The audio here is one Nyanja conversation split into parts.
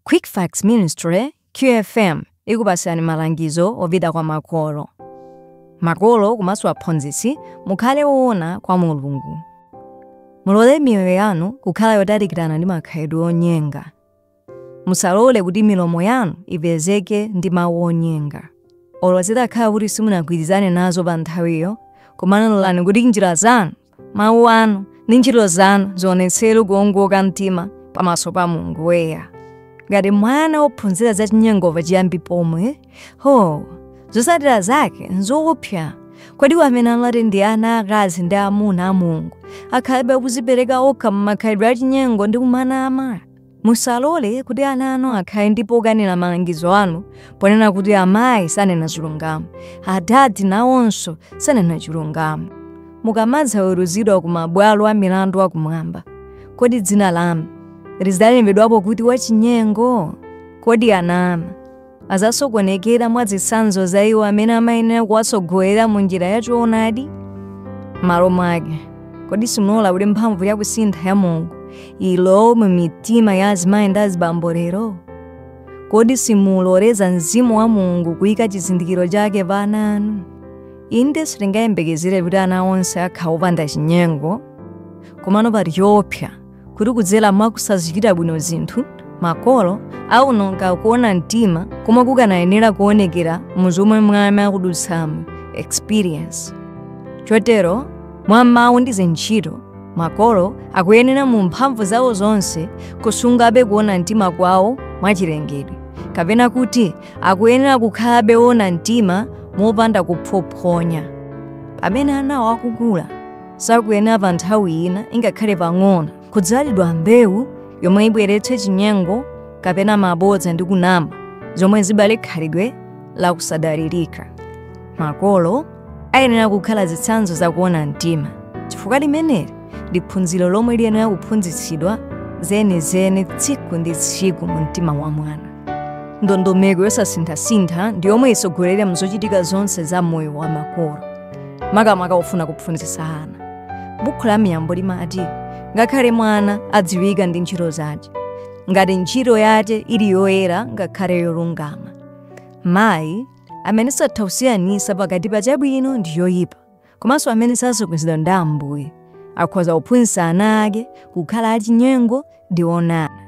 Quick Facts Ministry, QFM, ikupasani malangizo ovida kwa makolo. Makolo kumaso aphunzitsi mukhale woona kwa Mulungu. Mulole miyoyo yanu kukhala yotalikirana ndi makhalidwe onyenga. Musalole kuti milomo yanu ipezeke ndi mawu onyenga. Olo zitakhala kuti simunagwirizane nazo pa nthawiyo, koma lolani kuti njira zanu, mawu anu ndi ntchito zanu zionetsere kuwongoka mtima pamaso pa Mulungu weya. Ngati mwana wophunzira za chinyengo pachiyambi pomwe, zotsatira zake nzoopsa. Kodi amene amati ndi ana akazi ndi amuna a Mulungu akhalabe kuzipereka okha m'makhalidwe a chinyengo ndi kumanama. Musalole kuti ana anu akhale ndi pokanira malangizo anu ponena kuti amayi sanena chilungamo, adadi nawonso sanena chilungamo. Mukamadza weruzidwa ku mabwalo a milandu akumwamba, kodi dzina lanu lidzalembedwapo kuti wachinyengo? Kodi anama azasokonekera mwa zitsanzo za iwo amene amayenera kuwatsogolera mu njira ya choonadi? M'malo mwake, kodi simulola kuti mphamvu ya kusintha ya Mulungu ilowe mu mitima ya azimayi ndi azibambo lero? Kodi simuloleza Mzimu wa Mulungu kuyika chizindikiro chake pa ana anu? Inde sitingayembekezere kuti ana onse akhala opanda chinyengo, komano pali choopsa kuti kudzera mwa kusazichita bwino zinthu, makolo awononga kuona mtima koma kukanayenera kuonekera mu zomwe mwana akudutsamo experience. Chotero, mwa mawu ndi zintchito, makolo akuyenera mu mphamvu zawo zonse kusungabe kuona mtima kwawo mwachilengedwe, kapena kuti akuyenera kukhalabe woona mtima mopanda kuphophonya. Pamene anawo akukula, sakuyenera pa nthawi ina ingakhale pang'ono kudzalidwa mbewu yomwe ibweretse chinyengo kapena mabodza ndi kunama, zomwe zibale khalidwe la kusadalirika. Makolo ayenera kukhala zitsanzo za kuona mtima, chifukwa limeneli ndi phunziro lomwe liyenera kuphunzitsidwa zenizeni tsiku ndi tsiku mu mtima wa mwana. Ndondomeko yosasinthasintha ndi yomwe isogolera mzochitika zonse za moyo wa makolo, makamaka ofuna kuphunzitsa ana. Buku la Miyambo limati, ngakhale mwana adziwika ndi ntchito zake, ngati ntchito yake ili yoyera ngakhale yolungama. Mayi amene satha kusiyanitsa pakati pa chabwino ndi yoyipa, komanso amene sasokonezedwa ndi Ambuye, akhoza kuphunzitsa ana ake kukhala achinyengo ndi onama.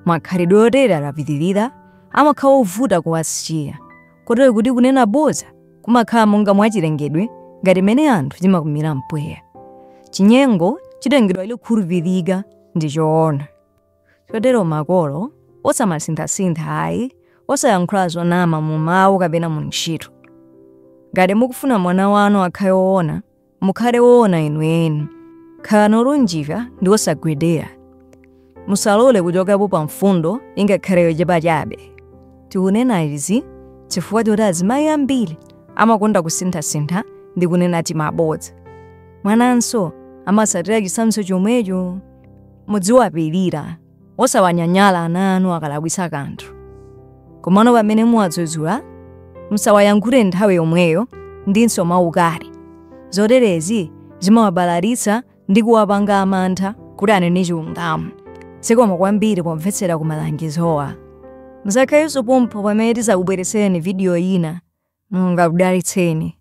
Makhalidwe otere akapitirira amakhala ovuta kuwasiya, kotero kuti kunena bodza kumakhala monga mwachilengedwe ngati mene anthu timakumira mpweya. Chinyengo chitengedwa chokhulupirika ndi choona. Chotero makolo osamasinthasintha ayi, osayankhula zonama mu mawu kapena mu ntchito. Ngati mukufuna mwana wanu akhale woona, mukhale woona inu eni. Khalani olunjika ndi osagwedera. Musalole kuchokapo pa mfundo ingakhale yochepa chabe. Tikunena izi chifukwa choti azimayi ambiri amakonda kusinthasintha ndi kunena mabodza. Mwananso amatsatira chitsanzo chomwecho. Mudziwapirira, osawanyanyala ana anu akalakwitsa kanthu. Komano pamene muwadzudzula, musawayankhule nthawi yomweyo ndinso mwaukali. Zoterezi zimawabalalitsa ndi kuwapanga amantha kuti anene chilungamo. Zikomo kwambiri pomvetsera ku malangizowa. Musakhaleso pompo pamene tizakubweretsereni video ina. Mulungu akudalitseni.